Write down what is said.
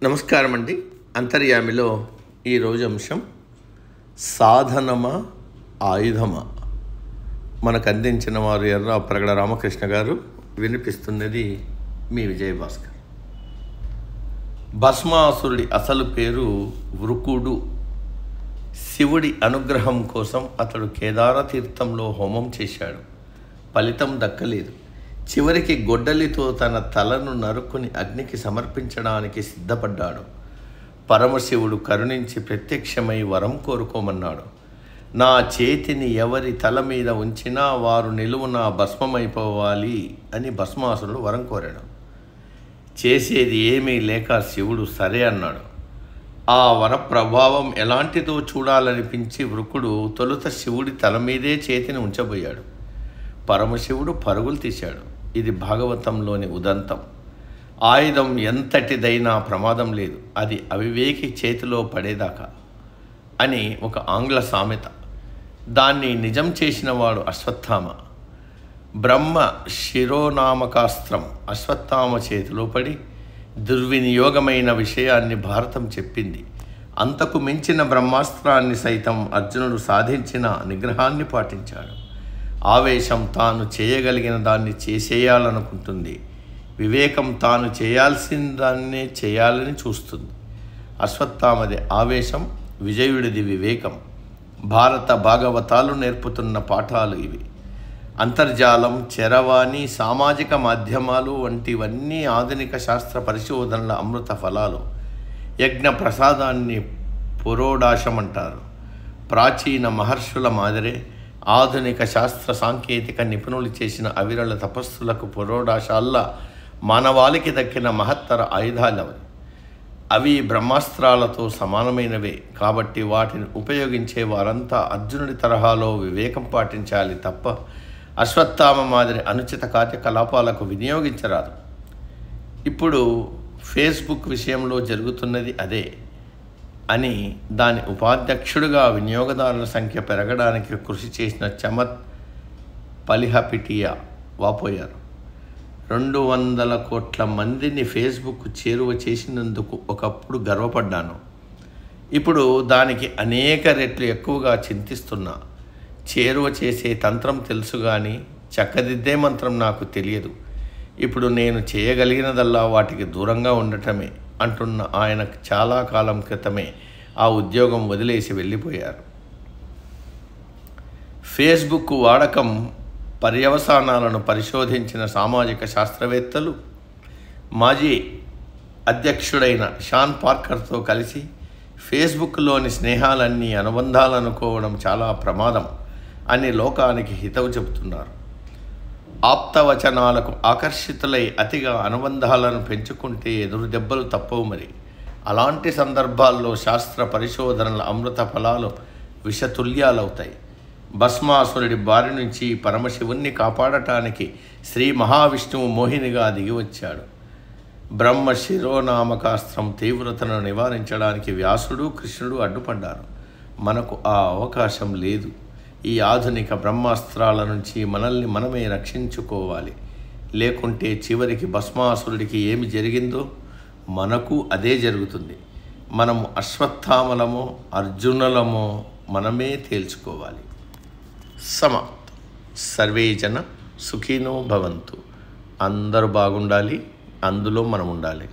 నమస్కారం అండి. అంతర్యామిలో ఈరోజు అంశం సాధనమా ఆయుధమా. మనకు అందించిన వారు ఎర్ర ప్రగడ రామకృష్ణ గారు, వినిపిస్తున్నది మీ విజయభాస్కర్. భస్మాసురుడి అసలు పేరు వృకుడు. శివుడి అనుగ్రహం కోసం అతడు కేదార తీర్థంలో హోమం చేశాడు. ఫలితం దక్కలేదు. చివరికి గొడ్డలితో తన తలను నరుక్కుని అగ్నికి సమర్పించడానికి సిద్ధపడ్డాడు. పరమశివుడు కరుణించి ప్రత్యక్షమై వరం కోరుకోమన్నాడు. నా చేతిని ఎవరి తల మీద ఉంచినా వారు నిలువున భస్మమైపోవాలి అని భస్మాసురుడు వరం కోరాడు. చేసేది ఏమీ లేక శివుడు సరే అన్నాడు. ఆ వర ప్రభావం ఎలాంటిదో చూడాలనిపించి వృకుడు తొలుత శివుడి తల మీదే చేతిని ఉంచబోయాడు. పరమశివుడు పరుగులు తీశాడు. ఇది భాగవతంలోని ఉదంతం. ఆయుధం ఎంతటిదైనా ప్రమాదం లేదు, అది అవివేకి చేతిలో పడేదాకా అని ఒక ఆంగ్ల సామెత. దాన్ని నిజం చేసిన వాడు అశ్వత్థామ. బ్రహ్మ శిరోనామకాస్త్రం అశ్వత్థామ చేతిలో పడి దుర్వినియోగమైన విషయాన్ని భారతం చెప్పింది. అంతకు మించిన బ్రహ్మాస్త్రాన్ని సైతం అర్జునుడు సాధించిన నిగ్రహాన్ని పాటించాడు. ఆవేశం తాను చేయగలిగిన దాన్ని చేసేయాలనుకుంటుంది. వివేకం తాను చేయాల్సిన దాన్నే చేయాలని చూస్తుంది. అశ్వత్థామది ఆవేశం, విజయుడిది వివేకం. భారత భాగవతాలు నేర్పుతున్న పాఠాలు ఇవి. అంతర్జాలం, చరవాణి, సామాజిక మాధ్యమాలు వంటివన్నీ ఆధునిక శాస్త్ర పరిశోధనల అమృత ఫలాలు. యజ్ఞ ప్రసాదాన్ని పురోడాశమంటారు. ప్రాచీన మహర్షుల మాదిరే ఆధునిక శాస్త్ర సాంకేతిక నిపుణులు చేసిన అవిరళ తపస్సులకు పురోడాశాల్లా మానవాళికి దక్కిన మహత్తర ఆయుధాలవి. అవి బ్రహ్మాస్త్రాలతో సమానమైనవే. కాబట్టి వాటిని ఉపయోగించే వారంతా అర్జునుడి తరహాలో వివేకం పాటించాలి తప్ప అశ్వత్థామ మాదిరి అనుచిత కార్యకలాపాలకు వినియోగించరాదు. ఇప్పుడు ఫేస్బుక్ విషయంలో జరుగుతున్నది అదే అని దాని ఉపాధ్యక్షుడిగా వినియోగదారుల సంఖ్య పెరగడానికి కృషి చేసిన చమత్ పలిహపిటియా వాపోయారు. 200 కోట్ల మందిని ఫేస్బుక్ చేరువ చేసినందుకు ఒకప్పుడు గర్వపడ్డాను. ఇప్పుడు దానికి అనేక రెట్లు ఎక్కువగా చింతిస్తున్నా. చేరువ చేసే తంత్రం తెలుసు కానీ చక్కదిద్దే మంత్రం నాకు తెలియదు. ఇప్పుడు నేను చేయగలిగినదల్లా వాటికి దూరంగా ఉండటమే అంటున్న ఆయన చాలా కాలం క్రితమే ఆ ఉద్యోగం వదిలేసి వెళ్ళిపోయారు. ఫేస్బుక్ వాడకం పర్యవసానాలను పరిశోధించిన సామాజిక శాస్త్రవేత్తలు మాజీ అధ్యక్షుడైన షాన్ పార్కర్తో కలిసి ఫేస్బుక్లోని స్నేహాలన్నీ అనుబంధాలనుకోవడం చాలా ప్రమాదం అని లోకానికి హితవు చెబుతున్నారు. ఆప్తవచనాలకు ఆకర్షితులై అతిగా అనుబంధాలను పెంచుకుంటే ఎదురు దెబ్బలు తప్పవు. మరి అలాంటి సందర్భాల్లో శాస్త్ర పరిశోధనల అమృత ఫలాలు విషతుల్యాలవుతాయి. భస్మాసురుడి బారి నుంచి పరమశివుణ్ణి కాపాడటానికి శ్రీ మహావిష్ణువు మోహినిగా దిగివచ్చాడు. బ్రహ్మ శిరోనామకాస్త్రం తీవ్రతను నివారించడానికి వ్యాసుడు, కృష్ణుడు అడ్డుపడ్డారు. మనకు ఆ అవకాశం లేదు. ఈ ఆధునిక బ్రహ్మాస్త్రాల నుంచి మనల్ని మనమే రక్షించుకోవాలి. లేకుంటే చివరికి భస్మాసురుడికి ఏమి జరిగిందో మనకు అదే జరుగుతుంది. మనము అశ్వత్థామలమో అర్జునులమో మనమే తేల్చుకోవాలి. సమాప్తం. సర్వే జన సుఖినో భవంతు. అందరూ బాగుండాలి, అందులో మనం ఉండాలి.